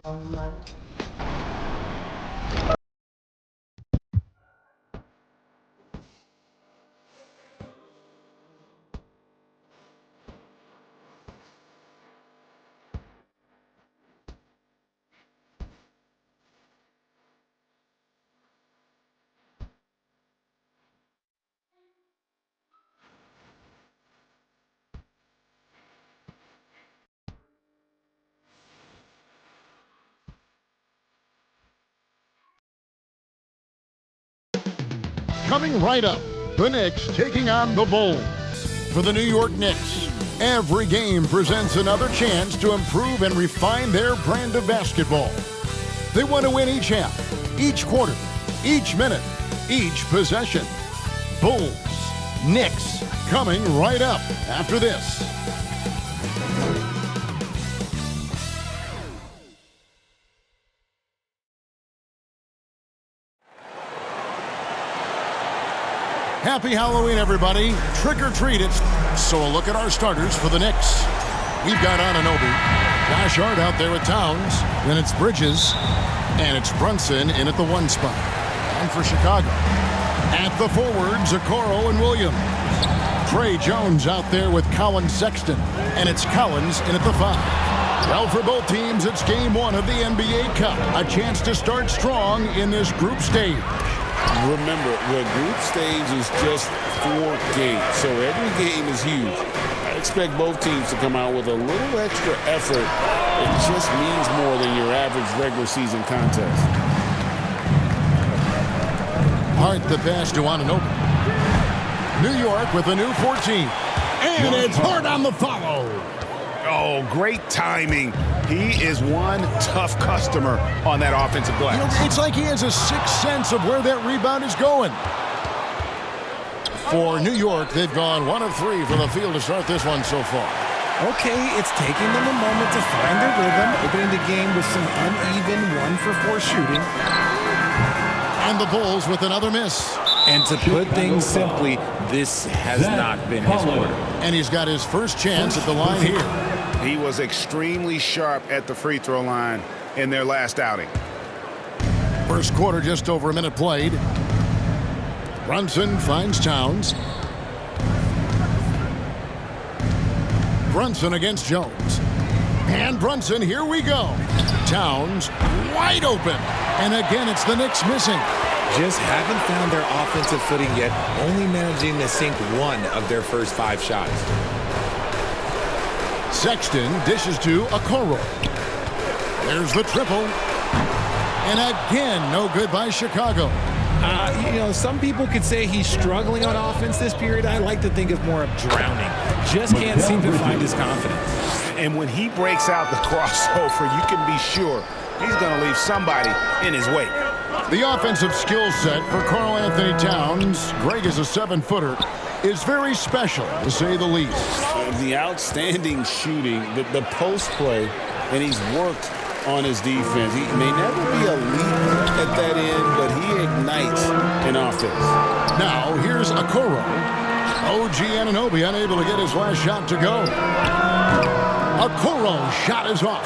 Coming right up, the Knicks taking on the Bulls. For the New York Knicks, every game presents another chance to improve and refine their brand of basketball. They want to win each half, each quarter, each minute, each possession. Bulls, Knicks, coming right up after this. Happy Halloween, everybody. Trick or treat it. So a look at our starters for the Knicks. We've got Anunoby. Josh Hart out there with Towns. Then it's Bridges. And it's Brunson in at the 1 spot. And for Chicago, at the forwards, Okoro and Williams. Trey Jones out there with Collins Sexton. And it's Collins in at the 5. Well, for both teams, it's game 1 of the NBA Cup. A chance to start strong in this group stage. Remember, the group stage is just 4 games, so every game is huge. I expect both teams to come out with a little extra effort. It just means more than your average regular season contest. Hart the pass to Anunoby. New York with a new 14. And it's Hart on the follow. Oh, great timing. He is one tough customer on that offensive glass. You know, it's like he has a sixth sense of where that rebound is going. For New York, they've gone 1 of 3 from the field to start this one so far. Okay, it's taking them a moment to find their rhythm, opening the game with some uneven 1-for-4 shooting. And the Bulls with another miss. And to put things simply, this has not been his quarter. And he's got his first chance at the line here. He was extremely sharp at the free throw line in their last outing. First quarter, just over a minute played. Brunson finds Towns. Brunson against Jones. And Brunson, here we go. Towns wide open. And again, it's the Knicks missing. Just haven't found their offensive footing yet, only managing to sink 1 of their first 5 shots. Sexton dishes to Okoro. There's the triple. And again, no good by Chicago. You know, some people could say he's struggling on offense this period. I like to think of more of drowning. Just can't seem to find his confidence. And when he breaks out the crossover, you can be sure he's going to leave somebody in his wake. The offensive skill set for Karl Anthony Towns, Greg is a 7-footer, is very special, to say the least. The outstanding shooting, the post play, and he's worked on his defense. He may never be elite at that end, but he ignites an offense. Now, here's Okoro. OG Anunoby unable to get his last shot to go. Okoro's shot is off.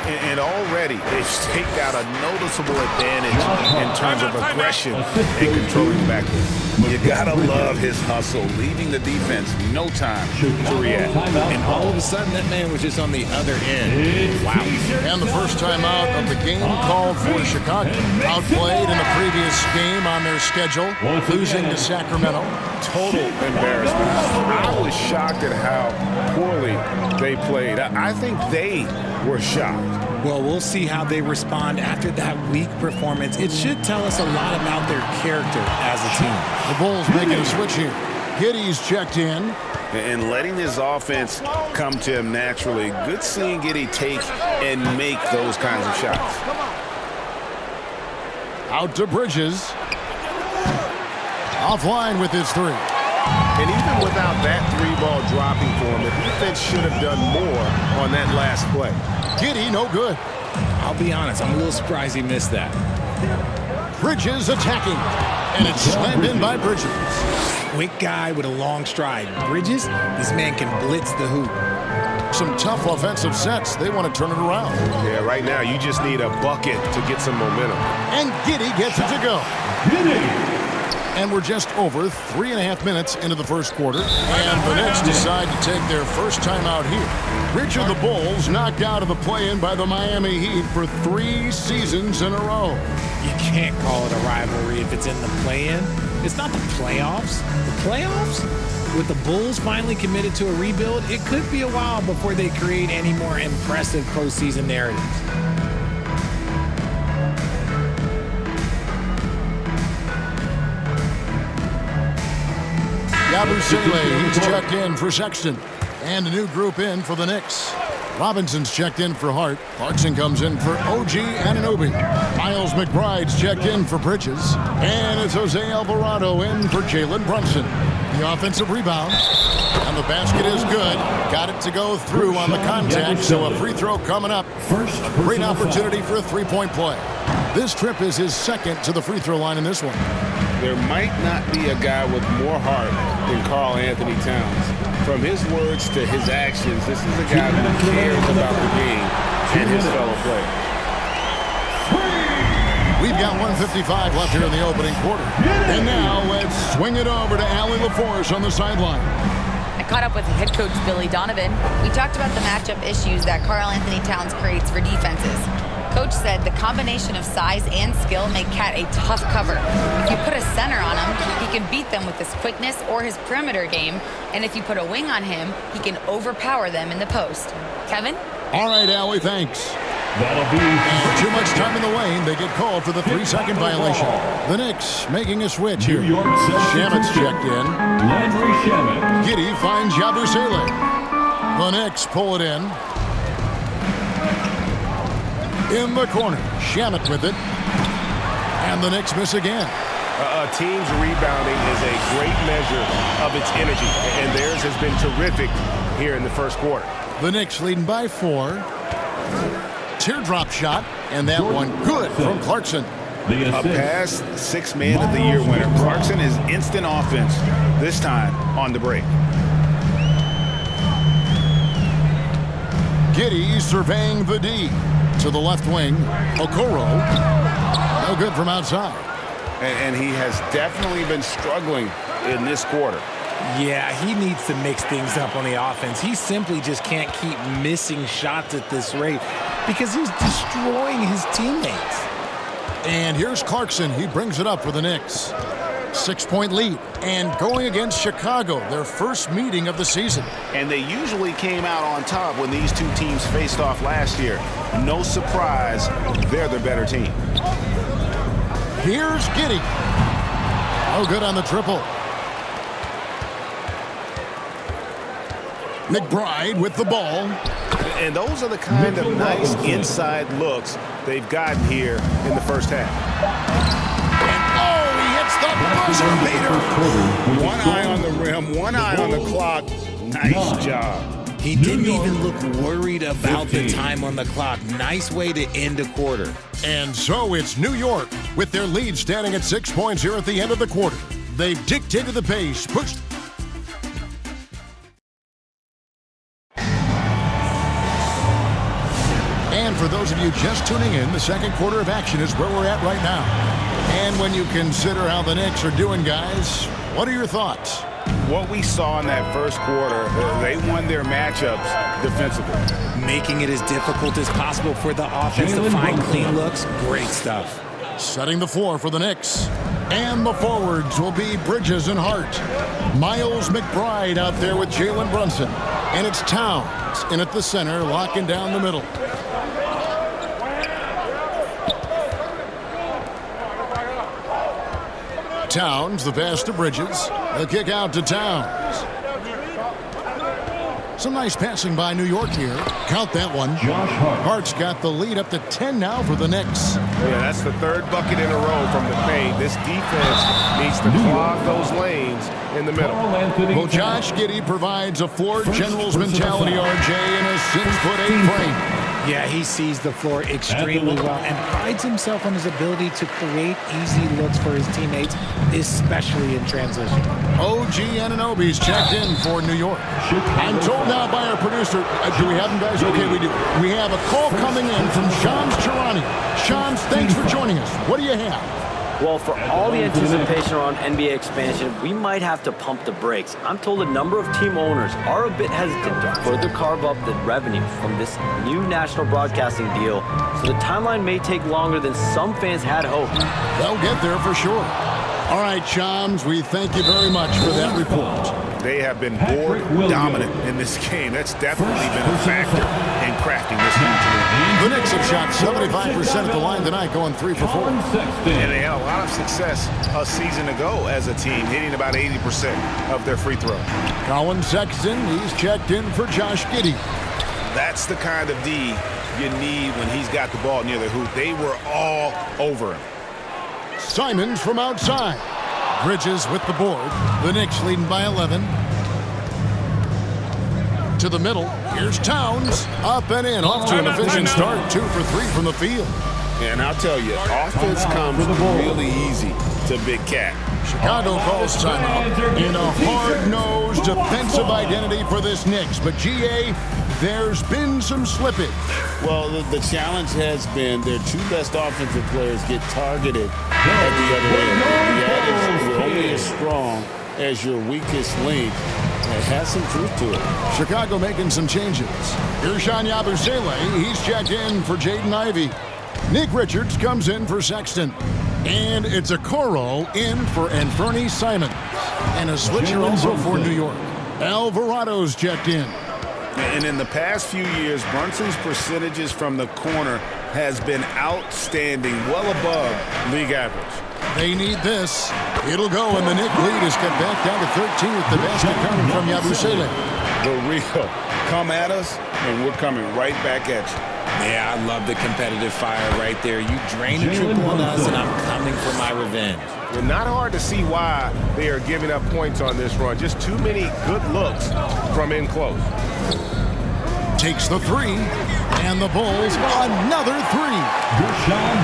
And already they've staked out a noticeable advantage in terms of aggression and controlling the backcourt. You gotta love his hustle, leaving the defense no time to react. And all of a sudden, that man was just on the other end. Wow. And the first time out of the game called for Chicago. Outplayed in the previous game on their schedule, losing to Sacramento. Total embarrassment. I was shocked at how poorly they played. I think they were shocked. Well, we'll see how they respond after that weak performance. It should tell us a lot about their character as a team. The Bulls making a switch here. Giddey's checked in. And letting his offense come to him naturally. Good seeing Giddey take and make those kinds of shots. Out to Bridges. Offline with his 3. And even without that 3-ball dropping for him, the defense should have done more on that last play. Giddey, no good. I'll be honest, I'm a little surprised he missed that. Bridges attacking. And it's slammed in by Bridges. Quick guy with a long stride. Bridges, this man can blitz the hoop. some tough offensive sets. They want to turn it around. Yeah, right now you just need a bucket to get some momentum. And Giddey gets it to go. And we're just over 3.5 minutes into the first quarter. And the Knicks decide to take their first time out here. Which of the Bulls knocked out of the play-in by the Miami Heat for 3 seasons in a row? You can't call it a rivalry if it's in the play-in. It's not the playoffs. The playoffs? With the Bulls finally committed to a rebuild, it could be a while before they create any more impressive postseason narratives. Yabusele, he's checked in for Sexton. And a new group in for the Knicks. Robinson's checked in for Hart. Clarkson comes in for OG Anunoby. Miles McBride's checked in for Bridges. And it's Jose Alvarado in for Jalen Brunson. The offensive rebound. And the basket is good. Got it to go through on the contact, so a free throw coming up. Great opportunity for a three-point play. This trip is his second to the free throw line in this one. There might not be a guy with more heart than Karl Anthony Towns. From his words to his actions, this is a guy who cares about the game and his fellow players. We've got 1:55 left here in the opening quarter. And now let's swing it over to Allie LaForce on the sideline. I caught up with head coach Billy Donovan. We talked about the matchup issues that Karl Anthony Towns creates for defenses. Coach said the combination of size and skill make Cat a tough cover. If you put a center on him, he can beat them with his quickness or his perimeter game. And if you put a wing on him, he can overpower them in the post. Kevin? All right, Allie, thanks. That'll be Too much time in the lane. They get called for the 3-second violation. The Knicks making a switch here. New York Shamet's checked in. Landry Shamet. Giddey finds Yabusele. The Knicks pull it in. In the corner. Shamet with it. And the Knicks miss again. A team's rebounding is a great measure of its energy, and theirs has been terrific here in the first quarter. The Knicks leading by 4. Teardrop shot, and that one good from Clarkson. A past 6th Man of the Year winner. Clarkson is instant offense, this time on the break. Giddey surveying the D. To the left wing, Okoro. No good from outside. And he has definitely been struggling in this quarter. Yeah, he needs to mix things up on the offense. He simply just can't keep missing shots at this rate because he's destroying his teammates. And here's Clarkson. He brings it up for the Knicks. 6-point lead. And going against Chicago, their first meeting of the season. And they usually came out on top when these two teams faced off last year. No surprise, they're the better team. Here's Giddey. Oh, good on the triple. McBride with the ball. And those are the kind of nice inside looks they've gotten here in the first half. And, oh, he hits the buzzer beater. One eye on the rim, one eye on the clock. Nice job. He didn't even look worried about the time on the clock. Nice way to end a quarter. And so it's New York with their lead standing at 6 points here at the end of the quarter. They've dictated the pace, pushed. And for those of you just tuning in, the second quarter of action is where we're at right now. And when you consider how the Knicks are doing, guys, what are your thoughts? What we saw in that first quarter, they won their matchups defensively. Making it as difficult as possible for the offense to find clean looks. Great stuff. Setting the floor for the Knicks. And the forwards will be Bridges and Hart. Miles McBride out there with Jalen Brunson. And it's Towns in at the center, locking down the middle. Towns, the pass to Bridges. The kick out to Towns. Some nice passing by New York here. Count that one. Hart's got the lead up to 10 now for the Knicks. Yeah, that's the third bucket in a row from the paint. This defense needs to clog those lanes in the middle. Well, Josh Giddey provides a floor general's mentality, RJ, in a 6'8" frame. Yeah, he sees the floor extremely well and prides himself on his ability to create easy looks for his teammates, especially in transition. OG Anunoby's checked in for New York. I'm told now by our producer, do we have him, guys? Okay, we do. We have a call coming in from Shams Charania. Shams, thanks for joining us. What do you have? Well, for all the anticipation around NBA expansion, we might have to pump the brakes. I'm told a number of team owners are a bit hesitant to further carve up the revenue from this new national broadcasting deal, so the timeline may take longer than some fans had hoped. They'll get there for sure. All right, Shams, we thank you very much for that report. They have been board dominant in this game. That's definitely been a factor in crafting this huge lead. The Knicks have shot 75% at the line tonight, going 3 for 4. And they had a lot of success a season ago as a team, hitting about 80% of their free throws. Colin Sexton, he's checked in for Josh Giddey. That's the kind of D you need when he's got the ball near the hoop. They were all over him. Simons from outside. Bridges with the board. The Knicks leading by 11. To the middle. Here's Towns. Up and in. Off to an efficient start. 2 for 3 from the field. And I'll tell you, offense comes really easy to Big Cat. Chicago calls timeout in a hard-nosed defensive identity for this Knicks. But, GA, there's been some slippage. Well, the challenge has been their two best offensive players get targeted at the other end. The adage, you're only as strong as your weakest link. It has some truth to it. Chicago making some changes. Ersan Yabusele, he's checked in for Jaden Ivey. Nick Richards comes in for Sexton. And it's a Okoro in for Anthony Simons. And a switcher also for New York. Alvarado's checked in. And in the past few years, Brunson's percentages from the corner has been outstanding, well above league average. They need this. It'll go, and the Knick lead is cut back down to 13 with the basket coming from Yabusele. The real come at us, and we're coming right back at you. Yeah, I love the competitive fire right there. You drain a triple on us, and I'm coming for my revenge. Well, not hard to see why they are giving up points on this run. Just too many good looks from in close. Takes the 3, and the Bulls another 3.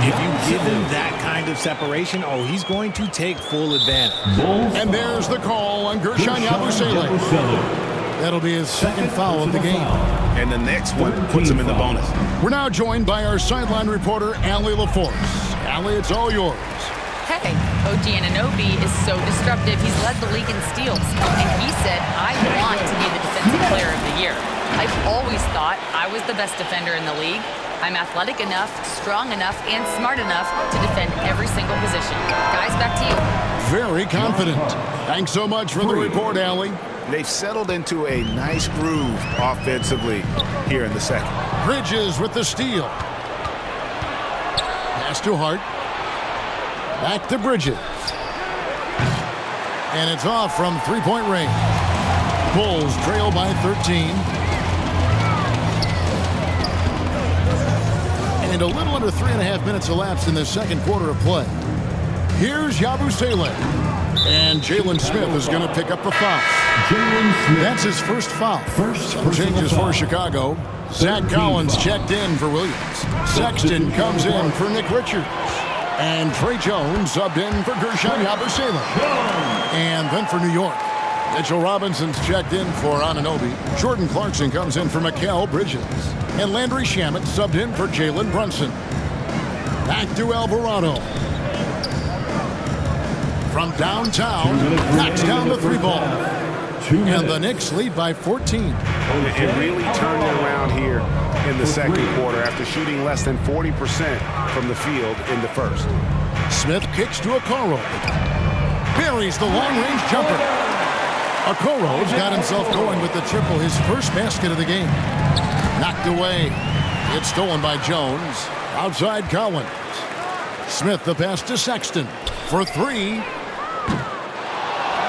If you give him that kind of separation, oh, he's going to take full advantage. And there's the call on Ersan Yabusele. That'll be his second foul of the game. And the next one puts him in the bonus. We're now joined by our sideline reporter, Allie LaForce. Allie, it's all yours. Hey, OG Anunoby is so disruptive. He's led the league in steals. And he said, I want to be the defensive player of the year. I've always thought I was the best defender in the league. I'm athletic enough, strong enough, and smart enough to defend every single position. Guys, back to you. Very confident. Thanks so much for the report, Allie. They've settled into a nice groove offensively here in the second. Bridges with the steal. Pass to Hart. Back to Bridges. And it's off from three-point range. Bulls trail by 13. And a little under 3.5 minutes elapsed in the second quarter of play. Here's Yabusele. And Jalen Smith is going to pick up the foul. That's his first foul. Some changes for Chicago. Zach Collins checked in for Williams. Sexton comes in for Nick Richards. And Trey Jones subbed in for Ersan Yabusele. And then for New York, Mitchell Robinson's checked in for Anunoby. Jordan Clarkson comes in for Mikal Bridges. And Landry Shamet subbed in for Jalen Brunson. Back to Alvarado. From downtown, knocks down the 3-ball. And the Knicks lead by 14. It really turned it around here in the second quarter after shooting less than 40% from the field in the first. Smith kicks to Okoro. Buries the long-range jumper. Okoro's got himself going with the triple, his first basket of the game. Knocked away. It's stolen by Jones. Outside Collins. Smith the pass to Sexton for 3.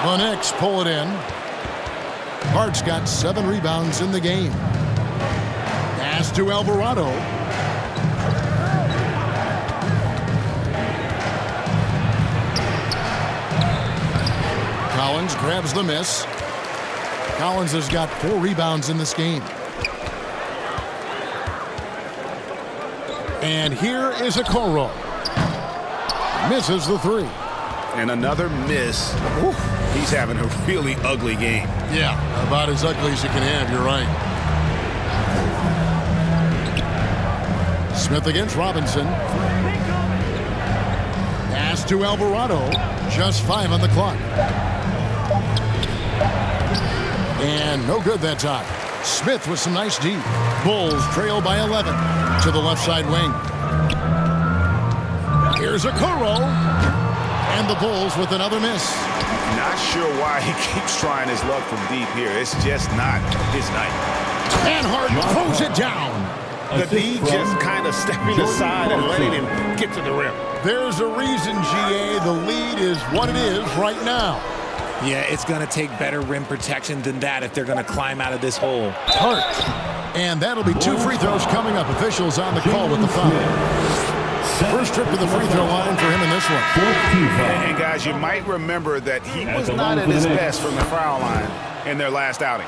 The Knicks pull it in. Hart's got 7 rebounds in the game. Pass to Alvarado. Collins grabs the miss. Collins has got 4 rebounds in this game. And here is a Okoro. Misses the three. And another miss. Oof, he's having a really ugly game. Yeah, about as ugly as you can have, you're right. Smith against Robinson. Pass to Alvarado. Just 5 on the clock. And no good that time. Smith with some nice D. Bulls trail by 11 to the left side wing. Here's a Okoro. And the Bulls with another miss. Not sure why he keeps trying his luck from deep here. It's just not his night. And Harden throws it down. The D just kind of stepping aside and letting him get to the rim. There's a reason, GA. The lead is what it is right now. Yeah, it's going to take better rim protection than that if they're going to climb out of this hole. Hart. And that'll be 2 free throws coming up. Officials on the call with the foul. First trip to the free throw line for him in this one. And guys, you might remember that he was not at his best from the foul line in their last outing.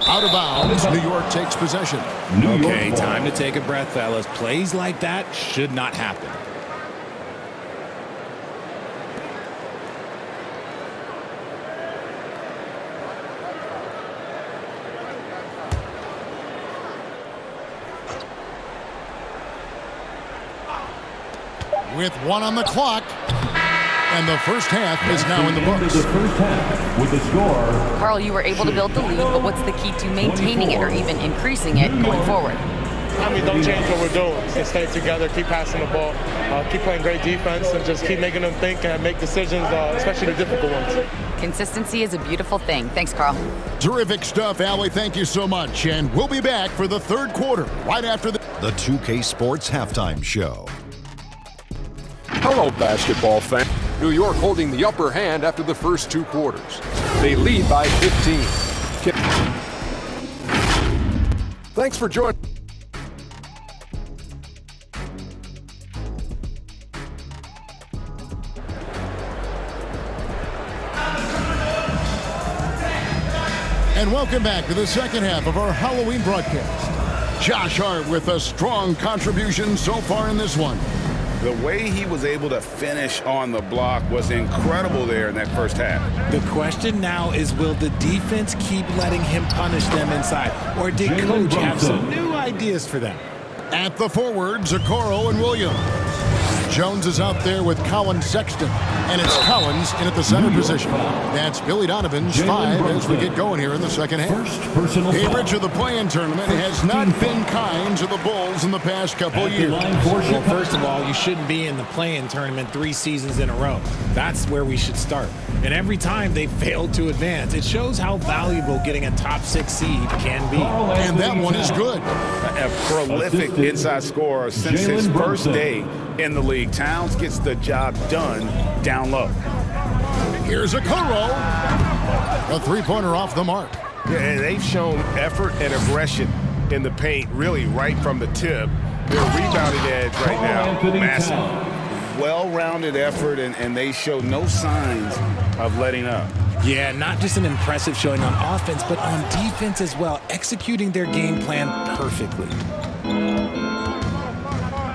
Out of bounds, New York takes possession. Okay, time to take a breath, fellas. Plays like that should not happen. With 1 on the clock. And the first half is now in the books. The first half with the score. Carl, you were able to build the lead, but what's the key to maintaining it or even increasing it going forward? I mean, don't change what we're doing. Just stay together, keep passing the ball, keep playing great defense, and just keep making them think and make decisions, especially the difficult ones. Consistency is a beautiful thing. Thanks, Carl. Terrific stuff, Allie. Thank you so much. And we'll be back for the third quarter right after the 2K Sports Halftime Show. Hello, basketball fan. New York holding the upper hand after the first 2 quarters. They lead by 15. Thanks for joining. And welcome back to the second half of our Halloween broadcast. Josh Hart with a strong contribution so far in this one. The way he was able to finish on the block was incredible there in that first half. The question now is, will the defense keep letting him punish them inside? Or did Coach have some new ideas for them? At the forwards, Okoro and Williams. Jones is out there with Collins Sexton. And it's Collins in at the center position. That's Billy Donovan's 5 as we get going here in the second half. Hey, Richard, the play-in tournament has not been kind to the Bulls in the past couple years. Well, first of all, you shouldn't be in the play-in tournament 3 seasons in a row. That's where we should start. And every time they failed to advance, it shows how valuable getting a top 6 seed can be. And that one is good. A prolific inside scorer since his first day in the league. Towns gets the job done down low. Here's a Okoro. A 3-pointer off the mark. Yeah, they've shown effort and aggression in the paint, really right from the tip. Their rebounding edge right now, massive. Well-rounded effort, and they show no signs of letting up. Yeah, not just an impressive showing on offense, but on defense as well, executing their game plan perfectly.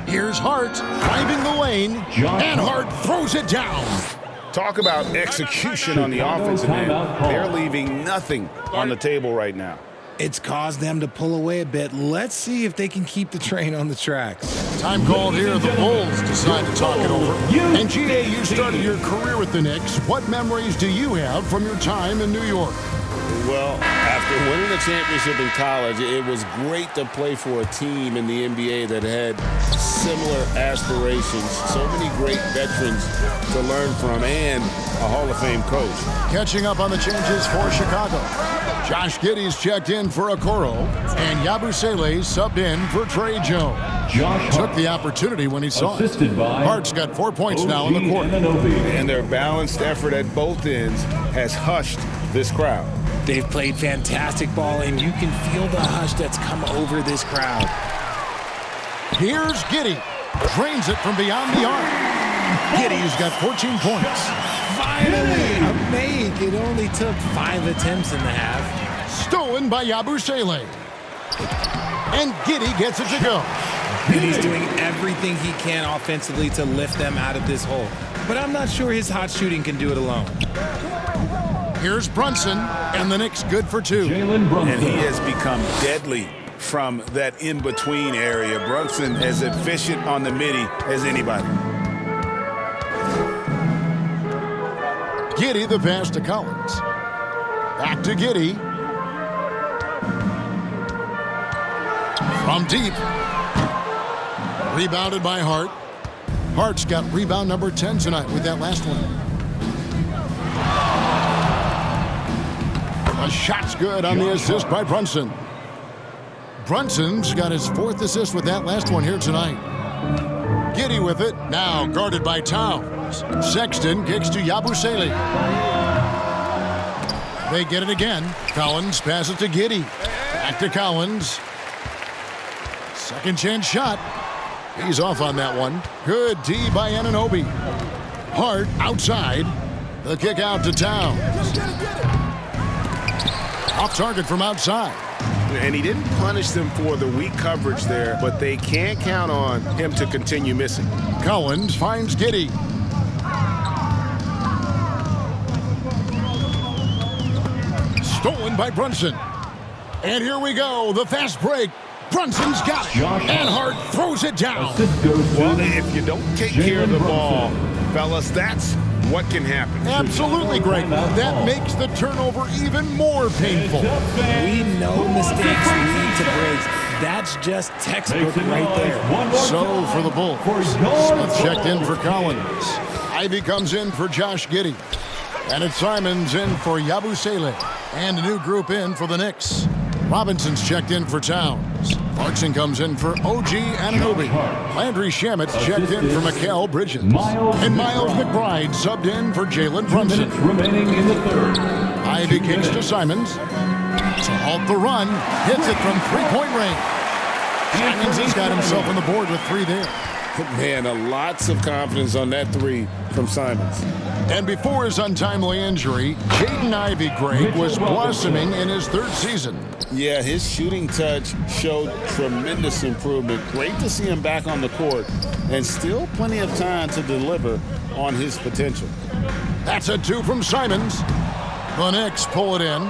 Here's Hart driving the lane, and Hart throws it down. Talk about execution on the offensive end. They're leaving nothing on the table right now. It's caused them to pull away a bit. Let's see if they can keep the train on the tracks. Time called here. The Bulls decide to talk it over. And GA, you started your career with the Knicks. What memories do you have from your time in New York? Well, after winning a championship in college, it was great to play for a team in the NBA that had similar aspirations, so many great veterans to learn from, and a Hall of Fame coach. Catching up on the changes for Chicago. Josh Giddey's checked in for Okoro, and Yabusele subbed in for Trey Jones. Took the opportunity when he saw it. Hart's got 4 points now in the court. And their balanced effort at both ends has hushed this crowd. They've played fantastic ball, and you can feel the hush that's come over this crowd. Here's Giddey. Drains it from beyond the arc. Giddey's got 14 points. Finally, a make. It only took 5 attempts in the half. Stolen by Yabusele. And Giddy gets it to go. And he's doing everything he can offensively to lift them out of this hole. But I'm not sure his hot shooting can do it alone. Here's Brunson, and the Knicks good for 2. And he has become deadly from that in-between area. Brunson as efficient on the midi as anybody. Giddy the pass to Collins. Back to Giddy. From deep. Rebounded by Hart. Hart's got rebound number 10 tonight with that last one. A shot's good on the assist by Brunson. Brunson's got his 4th assist with that last one here tonight. Giddy with it, now guarded by Towns. Sexton kicks to Yabusele. They get it again. Collins passes to Giddy. Back to Collins. Second chance shot. He's off on that one. Good D by Anunoby. Hart outside. The kick out to Towns. Off target from outside. And he didn't punish them for the weak coverage there, but they can't count on him to continue missing. Collins finds Giddy. Stolen by Brunson. And here we go, the fast break. Brunson's got it. And Hart throws it down. Well, if you don't take care of the ball, fellas, that's what can happen. Absolutely, Greg. That makes the turnover even more painful. We know mistakes lead to breaks. That's just textbook right there. So for the Bulls, Smith checked in for Collins. Ivy comes in for Josh Giddy. And it's Simons in for Yabusele. And a new group in for the Knicks. Robinson's checked in for Towns. Clarkson comes in for OG Anunoby. Landry Shamit's checked in for Mikal Bridges. And Miles McBride subbed in for Jalen Brunson. Remaining in the third. Ivy kicks to Simons. To halt the run. Hits it from three-point range. Simons has got himself on the board with 3 there. Man, lots of confidence on that 3 from Simons. And before his untimely injury, Jaden Ivey, Greg, was blossoming in his 3rd season. Yeah, his shooting touch showed tremendous improvement. Great to see him back on the court, and still plenty of time to deliver on his potential. That's a 2 from Simons. The Knicks pull it in.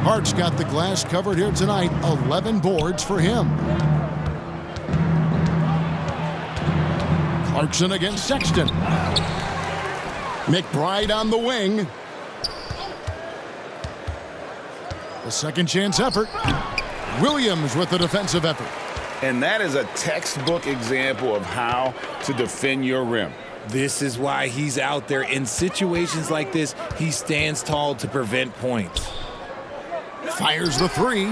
Hart's got the glass covered here tonight. 11 boards for him. Clarkson against Sexton. McBride on the wing. The second chance effort. Williams with the defensive effort. And that is a textbook example of how to defend your rim. This is why he's out there. In situations like this, he stands tall to prevent points. Fires the 3.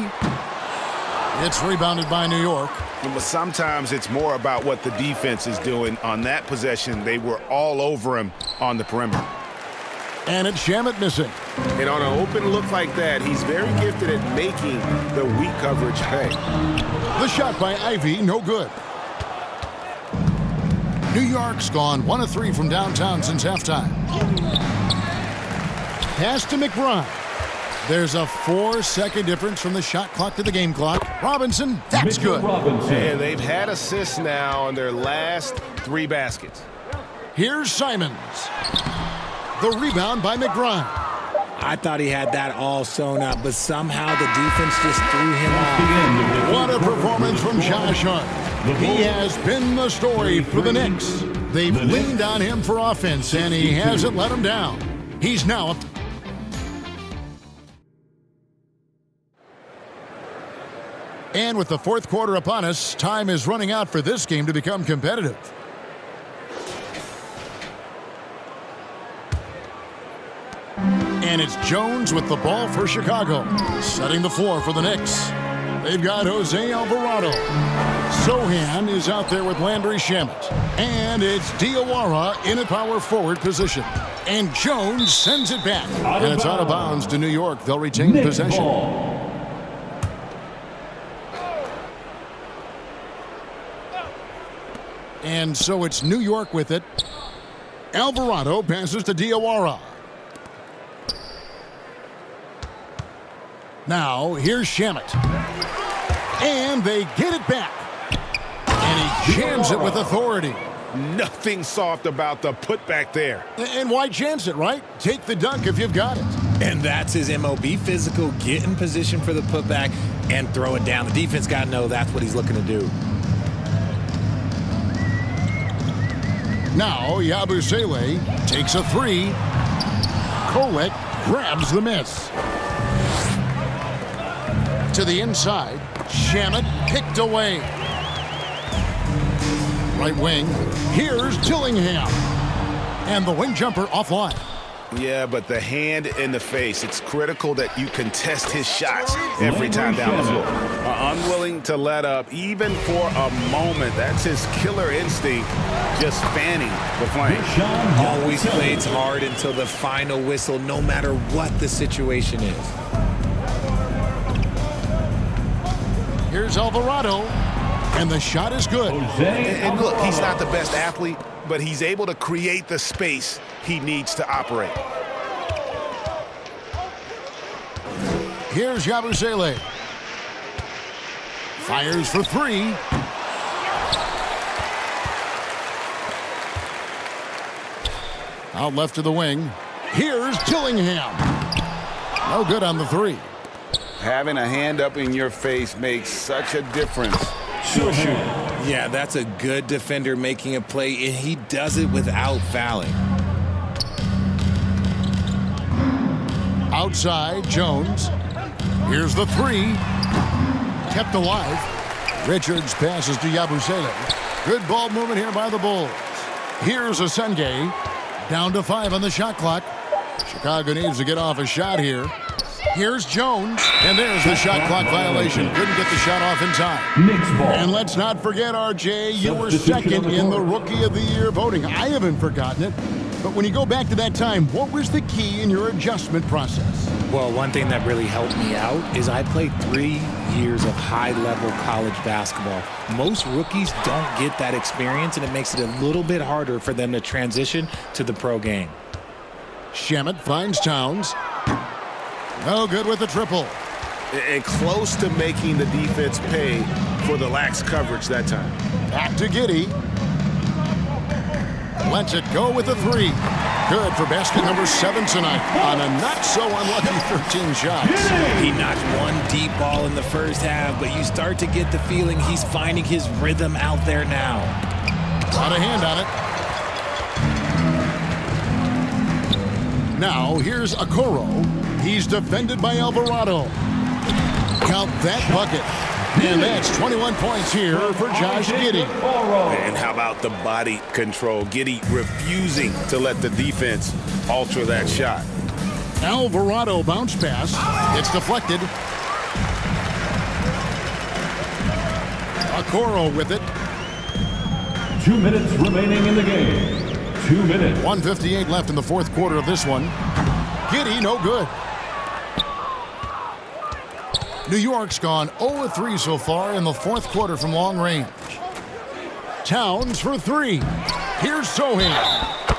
It's rebounded by New York. But sometimes it's more about what the defense is doing. On that possession, they were all over him on the perimeter. And it's Shamet missing. And on an open look like that, he's very gifted at making the weak coverage pay. The shot by Ivy, no good. New York's gone 1 of 3 from downtown since halftime. Pass to McBride. There's a 4-second difference from the shot clock to the game clock. Robinson, that's good. And they've had assists now on their last 3 baskets. Here's Simons. The rebound by McBride. I thought he had that all sewn up, but somehow the defense just threw him off. What a performance from Josh Hart. He has been the story for the Knicks. They've leaned on him for offense, and he hasn't let them down. He's now up. And with the 4th quarter upon us, time is running out for this game to become competitive. And it's Jones with the ball for Chicago, setting the floor for the Knicks. They've got Jose Alvarado. Sohan is out there with Landry Shamet. And it's Diawara in a power forward position. And Jones sends it back. And it's out of bounds to New York. They'll retain possession. And so it's New York with it. Alvarado passes to Diawara. Now, here's Shamet. And they get it back. And he jams it with authority. Nothing soft about the putback there. And why chance it, right? Take the dunk if you've got it. And that's his MO. Be physical, get in position for the putback, and throw it down. The defense got to know that's what he's looking to do. Now, Yabusele takes a three. Kolek grabs the miss. To the inside. Shamet picked away. Right wing. Here's Dillingham. And the wing jumper offline. Yeah, but the hand in the face, it's critical that you contest his shots every time down the floor. Unwilling to let up even for a moment. That's his killer instinct, just fanning the flame. Always plays hard until the final whistle, no matter what the situation is. Here's Alvarado, and the shot is good. And look, he's not the best athlete, but he's able to create the space he needs to operate. Here's Yabusele. Fires for three. Out left to the wing. Here's Dillingham. No good on the three. Having a hand up in your face makes such a difference to a shooter. Yeah, that's a good defender making a play, and he does it without fouling. Outside, Jones. Here's the three. Kept alive. Richards passes to Yabusele. Good ball movement here by the Bulls. Here's Asenge. Down to 5 on the shot clock. Chicago needs to get off a shot here. Here's Jones, and there's the shot clock violation. Couldn't get the shot off in time. And let's not forget, RJ, you were second in the Rookie of the Year voting. I haven't forgotten it. But when you go back to that time, what was the key in your adjustment process? Well, one thing that really helped me out is I played 3 years of high-level college basketball. Most rookies don't get that experience, and it makes it a little bit harder for them to transition to the pro game. Shamet finds Towns. No good with the triple. And close to making the defense pay for the lax coverage that time. Back to Giddey. Lets it go with the three. Good for basket number 7 tonight on a not-so-unlucky 13 shots. He knocked one deep ball in the first half, but you start to get the feeling he's finding his rhythm out there now. Got a hand on it. Now, here's Okoro. He's defended by Alvarado. Count that bucket. And that's 21 points here for Josh Giddey. And how about the body control? Giddey refusing to let the defense alter that shot. Alvarado bounce pass. It's deflected. Okoro with it. 2 minutes remaining in the game. 2 minutes. 1:58 left in the fourth quarter of this one. Giddey, no good. New York's gone 0-3 so far in the fourth quarter from long range. Towns for 3. Here's Sohan.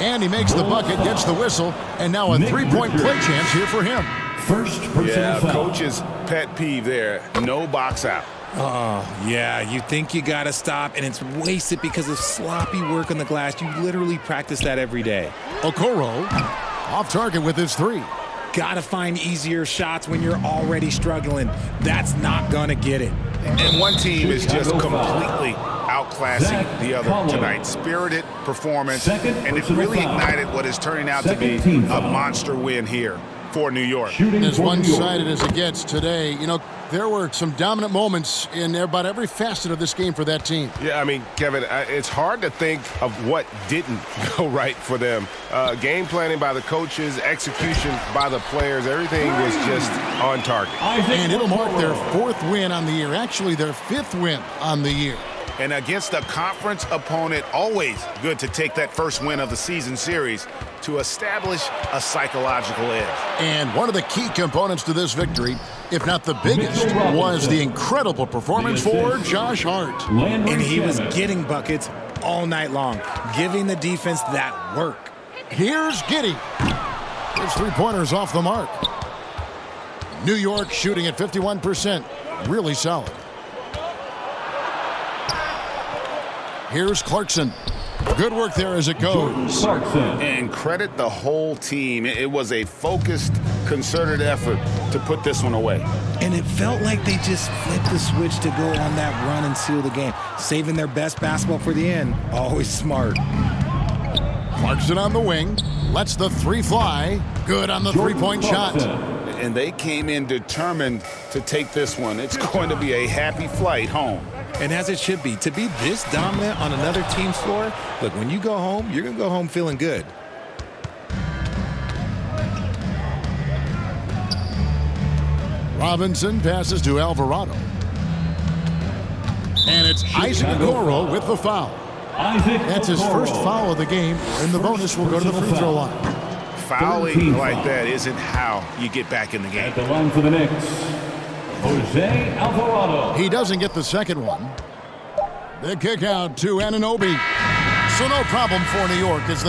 And he makes the bucket, gets the whistle, and now a three-point play chance here for him. First personal foul. Coach's pet peeve there. No box out. Oh, yeah, you think you got to stop, and it's wasted because of sloppy work on the glass. You literally practice that every day. Okoro off target with his 3. Got to find easier shots when you're already struggling. That's not going to get it. And one team is just completely outclassing the other tonight. Spirited performance, and it really ignited what is turning out to be a monster win here for New York. As one-sided as it gets today, you know, there were some dominant moments in about every facet of this game for that team. Yeah, I mean, Kevin, it's hard to think of what didn't go right for them. Game planning by the coaches, execution by the players, everything was just on target. And it'll mark their 4th win on the year, actually their 5th win on the year. And against a conference opponent, always good to take that first win of the season series to establish a psychological edge. And one of the key components to this victory, if not the biggest, was the incredible performance for Josh Hart. And he was getting buckets all night long, giving the defense that work. Here's Giddey. His three-pointers off the mark. New York shooting at 51%. Really solid. Here's Clarkson. Good work there as it goes. And credit the whole team. It was a focused, concerted effort to put this one away. And it felt like they just flipped the switch to go on that run and seal the game. Saving their best basketball for the end. Always smart. Clarkson on the wing. Lets the three fly. Good on the three-point shot. And they came in determined to take this one. It's going to be a happy flight home. And as it should be, to be this dominant on another team's floor, look, when you go home, you're going to go home feeling good. Robinson passes to Alvarado. And it's Isaac Okoro with the foul. That's his first foul of the game, and the bonus will go to the free throw line. Fouling like that isn't how you get back in the game. At the line for the Knicks, Jose Alvarado. He doesn't get the second one. The kick out to Anunoby. So no problem for New York as they